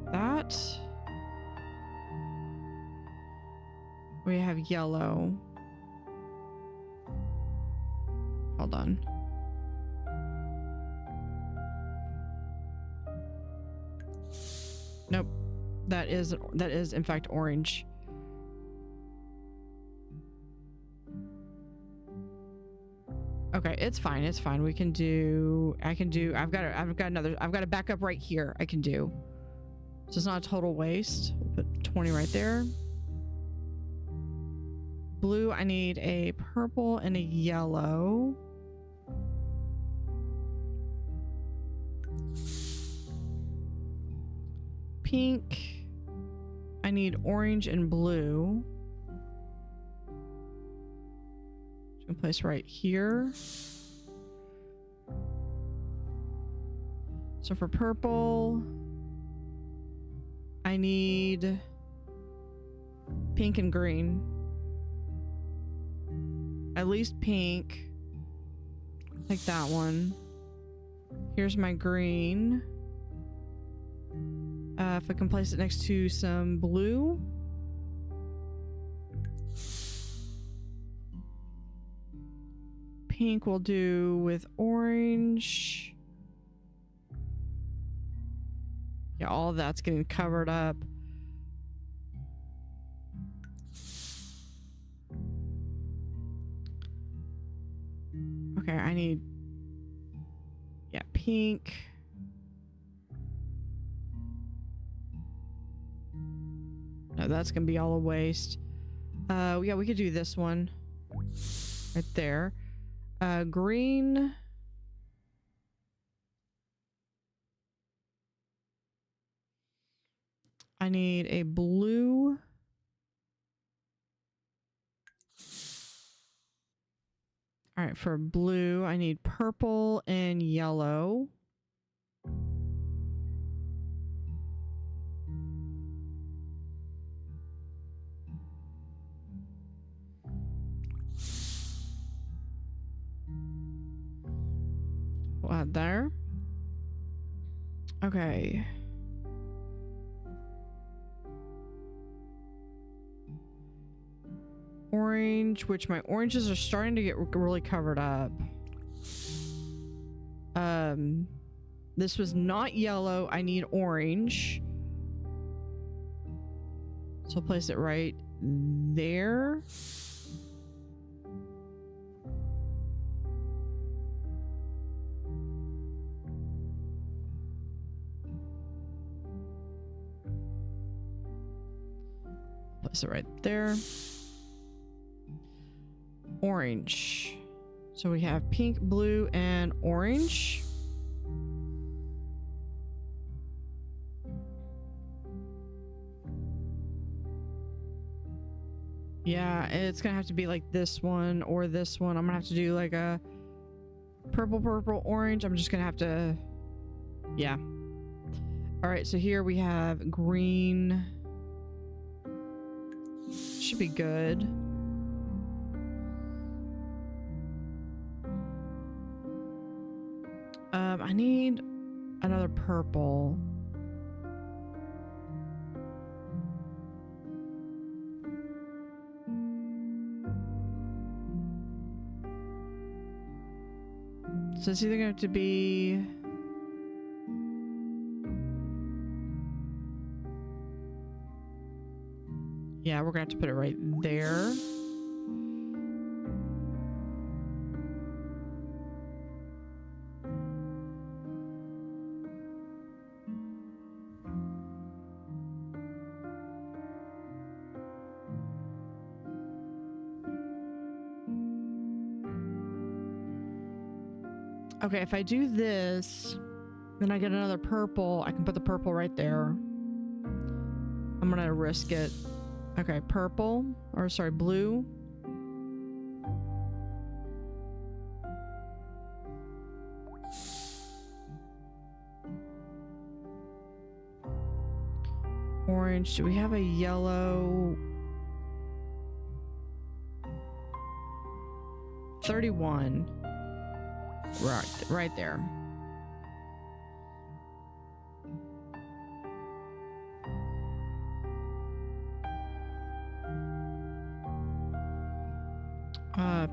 that. We have yellow. Hold on. Nope. That is in fact orange. Okay, it's fine. It's fine. We can do. I've got a backup right here. I can do. So it's not a total waste. We'll put 20 right there. Blue. I need a purple and a yellow. Pink. I need orange and blue. Gonna place right here. So for purple, I need pink and green. At least pink. Like that one. Here's my green. If I can place it next to some blue. Pink we'll do with orange. Yeah, all of that's getting covered up. Okay, I need, yeah, pink. No, that's gonna be all a waste. Yeah, we could do this one right there. Green. I need a blue. All right, for blue, I need purple and yellow. We'll add there. Okay. Orange, which my oranges are starting to get really covered up. This was not yellow. I need orange. So I'll place it right there. Place it right there. Orange. So we have pink, blue, and orange. Yeah, it's gonna have to be like this one or this one. I'm gonna have to do like a purple, purple, orange. I'm just gonna have to, yeah. All right, so here we have green. Should be good. I need another purple. So it's either going to be yeah, we're gonna have to put it right there. Okay, if I do this, then I get another purple. I can put the purple right there. I'm gonna risk it. Okay, purple, or sorry, blue. Orange, do we have a yellow? 31. Right there.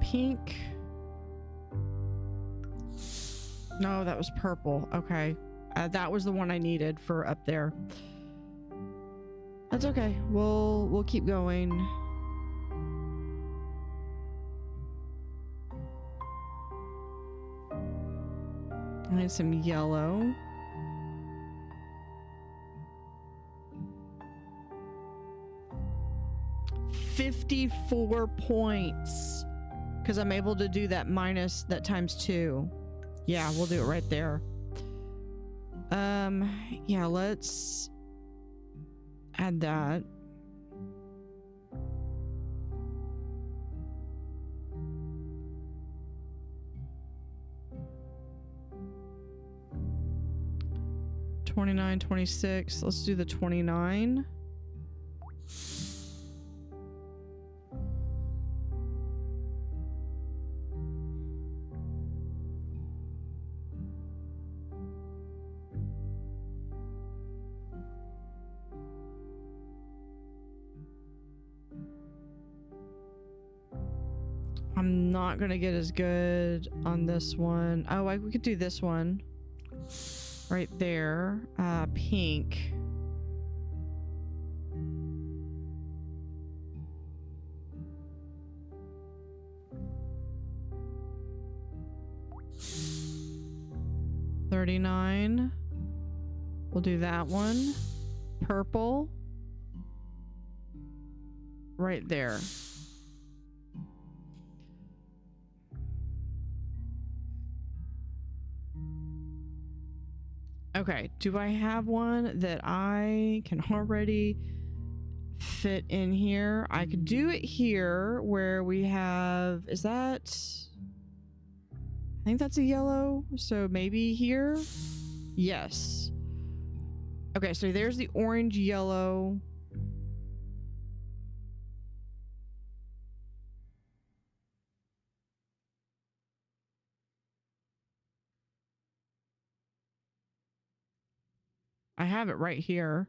Pink. No, that was purple. Okay. That was the one I needed for up there. That's okay. We'll keep going. I need some yellow. $54 points. Because I'm able to do that minus that times 2. Yeah, we'll do it right there. Yeah, let's add that. $29, $26. Let's do the $29. I'm not gonna get as good on this one. Oh, we could do this one right there. Pink. $39. We'll do that one. Purple. Right there. Okay, do I have one that I can already fit in here? I could do it here where we have, is that, I think that's a yellow, so maybe here? Yes. Okay, so there's the orange, yellow. I have it right here.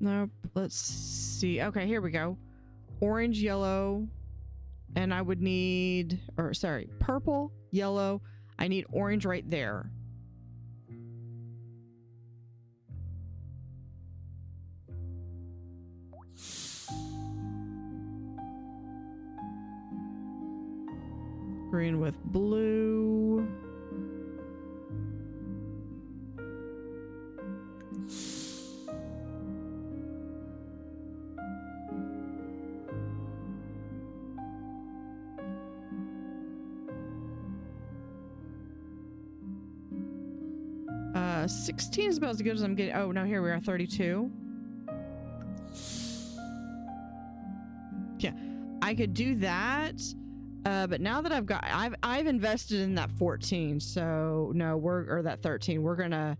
Nope. Let's see. Okay, here we go. Orange, yellow, and I would need, or sorry, purple, yellow. I need orange right there. Green with blue. Uh, 16 is about as good as I'm getting. Oh, no, here we are, 32. Yeah, I could do that. But now that I've invested in that 14, so no, or that 13. We're gonna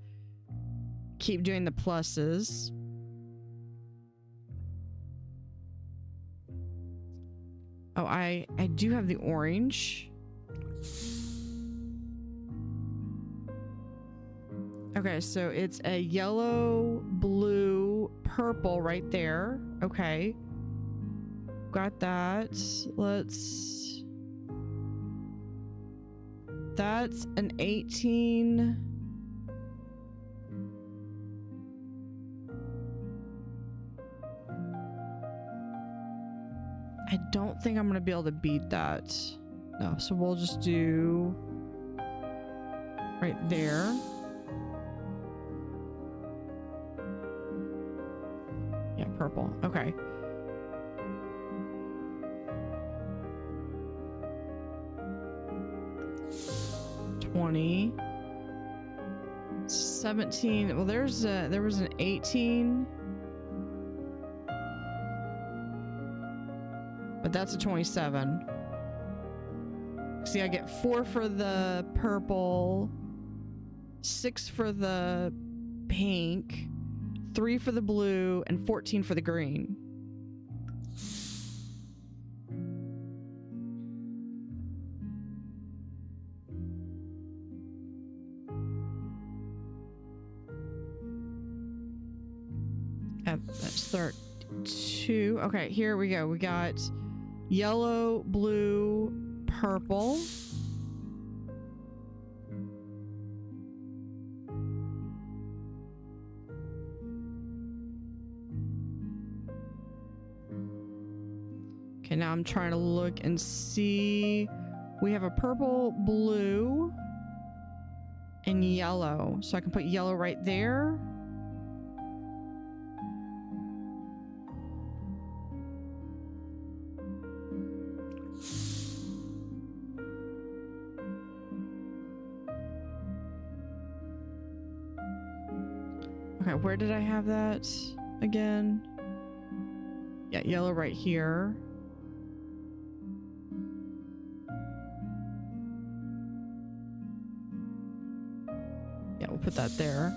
keep doing the pluses. Oh, I do have the orange. Okay, so it's a yellow, blue, purple right there. Okay. Got that. That's an 18. I don't think I'm gonna be able to beat that. No, so we'll just do right there. Yeah, purple. Okay. $20. 17. Well, there was an 18. But that's a 27. See, I get 4 for the purple, 6 for the pink, 3 for the blue, and 14 for the green. That's two. Okay, here we go. We got yellow, blue, purple. Okay, now I'm trying to look and see. We have a purple, blue, and yellow. So I can put yellow right there. Okay, where did I have that again? Yeah, yellow right here. Yeah, we'll put that there.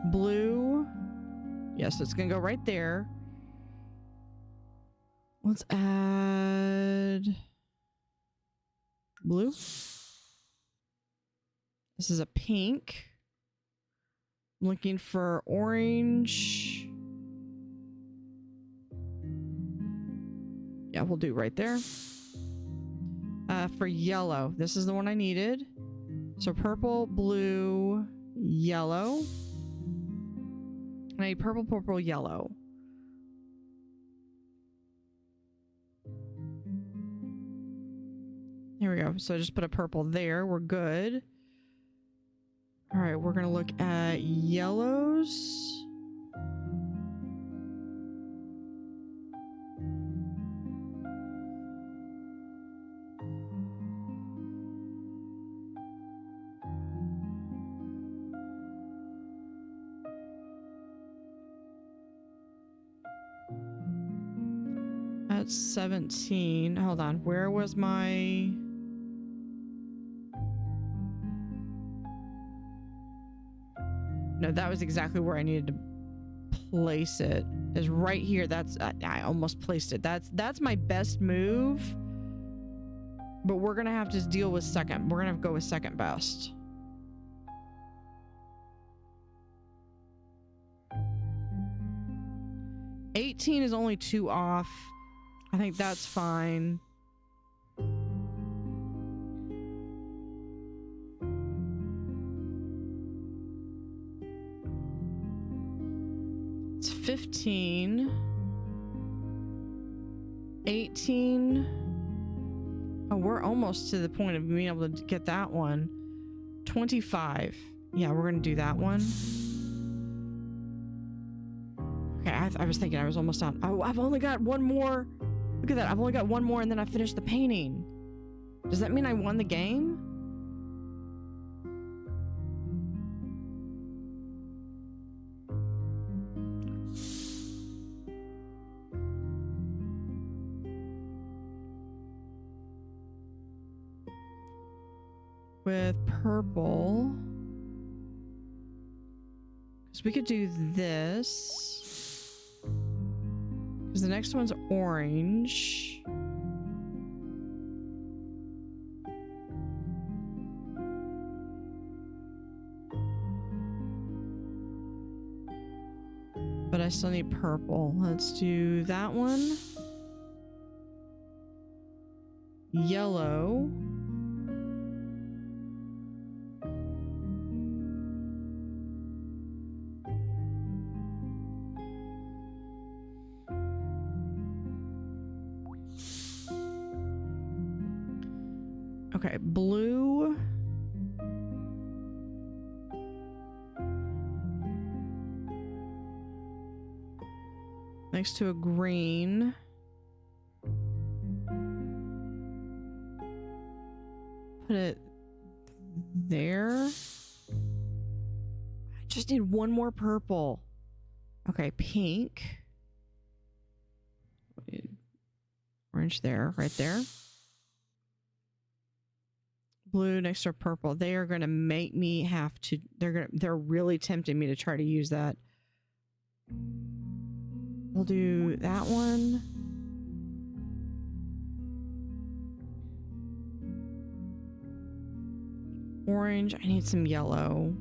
Blue. Yes, it's gonna go right there. Let's add blue. This is a pink. I'm looking for orange. Yeah, we'll do right there. For yellow, this is the one I needed. So purple, blue, yellow. I need purple, purple, yellow. Here we go. So I just put a purple there. We're good. All right, we're gonna look at yellows. At 17. Hold on. Where was my... No, that was exactly where I needed to place it. Is right here. That's I almost placed it. That's my best move. But we're gonna have to deal with second. We're gonna have to go with second best. $18 is only 2 off. I think that's fine. It's 15. 18. Oh, we're almost to the point of being able to get that one. 25. Yeah, we're gonna do that one. Okay, I was thinking I was almost done. Oh, I've only got one more. Look at that. I've only got one more and then I finished the painting. Does that mean I won the game? With purple. Because we could do this. Because the next one's orange. But I still need purple. Let's do that one. Yellow. Okay, blue. Next to a green. Put it there. I just need one more purple. Okay, pink. Orange there, right there. Blue next to purple. They are going to make me have to, they're really tempting me to try to use that. We'll do that one. Orange. I need some yellow.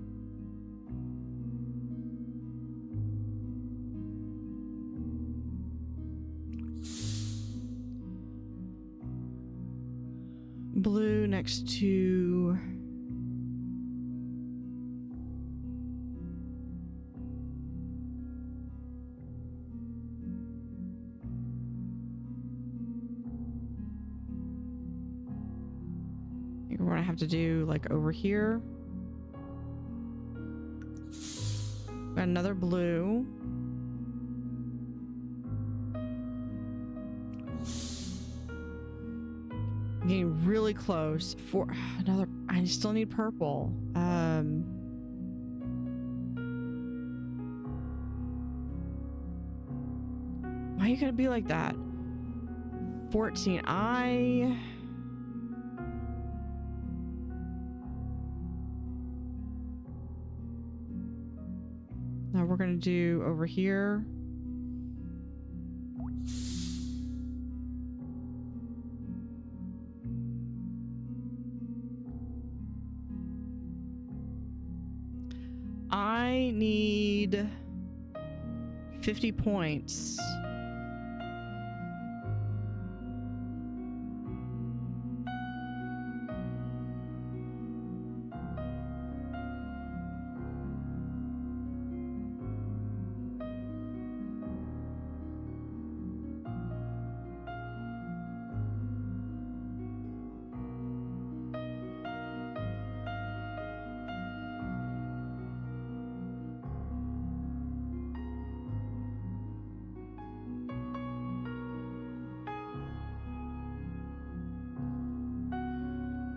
blue next to... I think we're gonna have to do like over here. Got another blue. Getting really close for another. I still need purple. Why you gotta be like that? 14. Now we're gonna do over here. I need 50 points.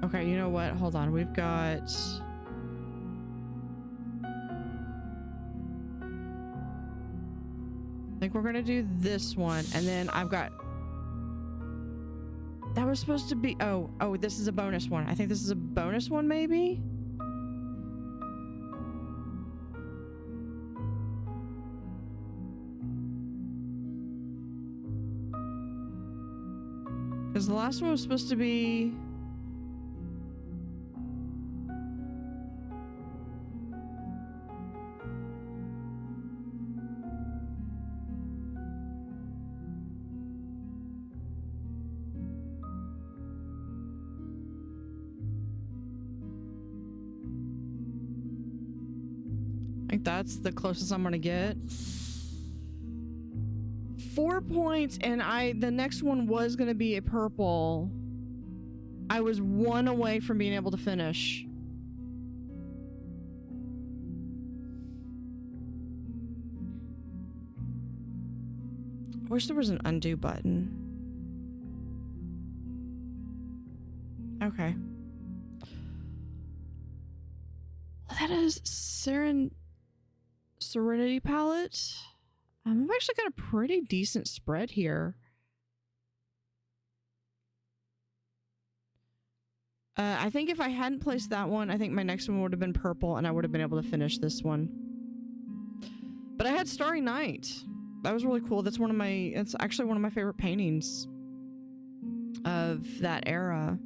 Okay, you know what? Hold on. We've got... I think we're gonna do this one, and then I've got... That was supposed to be... Oh, this is a bonus one. I think this is a bonus one, maybe? Because the last one was supposed to be... I think that's the closest I'm gonna get. 4 points, and the next one was gonna be a purple. I was 1 away from being able to finish. I wish there was an undo button. Okay. That is Serendipalette. I've actually got a pretty decent spread here. I think if I hadn't placed that one, I think my next one would have been purple and I would have been able to finish this one. But I had Starry Night. That was really cool. It's actually one of my favorite paintings of that era.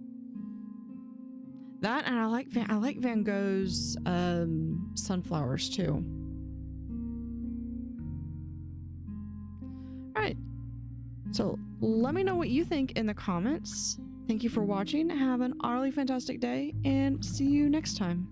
That, and I like Van Gogh's sunflowers too. All right, so let me know what you think in the comments. Thank you for watching. Have an utterly fantastic day, and see you next time.